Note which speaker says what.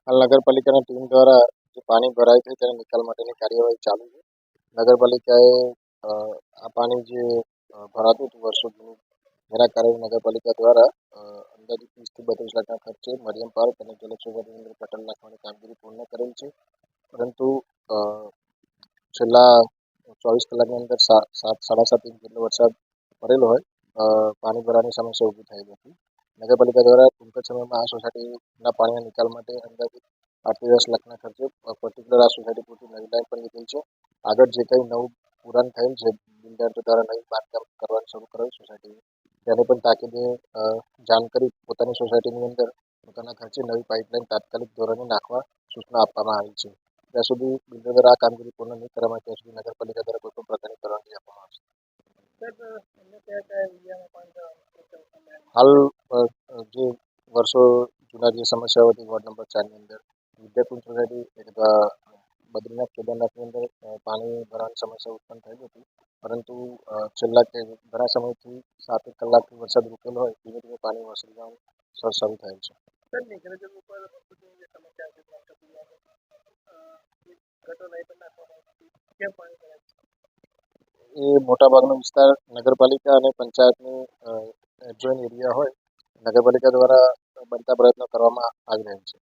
Speaker 1: હાલ નગરપાલિકાની ટીમ દ્વારા જે પાણી ભરાય છે તેના નિકાલ માટેની કાર્યવાહી ચાલુ છે. નગરપાલિકાએ આ પાણી જે ભરાતું હતું વર્ષો જૂનું, જેના કારણે નગરપાલિકા દ્વારા અંદાજિત 30 થી 32 લાખના ખર્ચે મરિયમ પાર્ક અને જલસંસાધન કેન્દ્ર ગટર નાખવાની કામગીરી પૂર્ણ કરેલ છે. પરંતુ છેલ્લા 24 કલાકની અંદર 7.5 ઇંચ જેટલો વરસાદ પડેલો હોય પાણી ભરાવાની સમસ્યા ઊભી થયેલી હતી. નગરપાલિકા દ્વારા ટૂંક જ સમયમાં આ સોસાયટીના પાણીના નિકાલ માટે અંદાજિત 8 થી 10 લાખના ખર્ચે પર્ટિક્યુલર આ સોસાયટી પૂરતી નવી લાઈન પણ લીધેલ છે. આગળ જે કંઈ નવું પુરાણ થયેલ છે, બિલ્ડર દ્વારા નવી બાંધકામ કરવાનું શરૂ કરેલ સોસાયટી, તેને પણ તાકીદે જાણ કરી પોતાની સોસાયટીની અંદર પોતાના ખર્ચે નવી પાઇપલાઇન તાત્કાલિક ધોરણે નાખવા સૂચના આપવામાં આવી છે. ત્યાં સુધી બિલ્ડર દ્વારા આ કામગીરી પૂર્ણ નહીં કરવામાં આવે ત્યાં સુધી નગરપાલિકા દ્વારા કોઈ પણ પ્રકારની પરવાનગી આપવામાં આવશે. હાલ જે વર્ષો જૂના જે સમસ્યાઓ હતી વોર્ડ નંબર 4ની અંદર વિદ્યાકુંજ સોસાયટી, બદ્રીનાથ કેદારનાથની અંદર પાણી ભરાવાની સમસ્યા ઉત્પન્ન થયેલી હતી. પરંતુ છેલ્લા ઘણા સમયથી 7 કલાકથી વરસાદ રૂકેલો હોય ધીમે ધીમે પાણી વસી જવાનું શરૂ થયેલ છે. એ મોટાભાગનો વિસ્તાર નગરપાલિકા અને પંચાયતની જોઈન એરિયા હોય, નગરપાલિકા દ્વારા બનતા પ્રયત્નો કરવામાં આવી રહ્યા છે.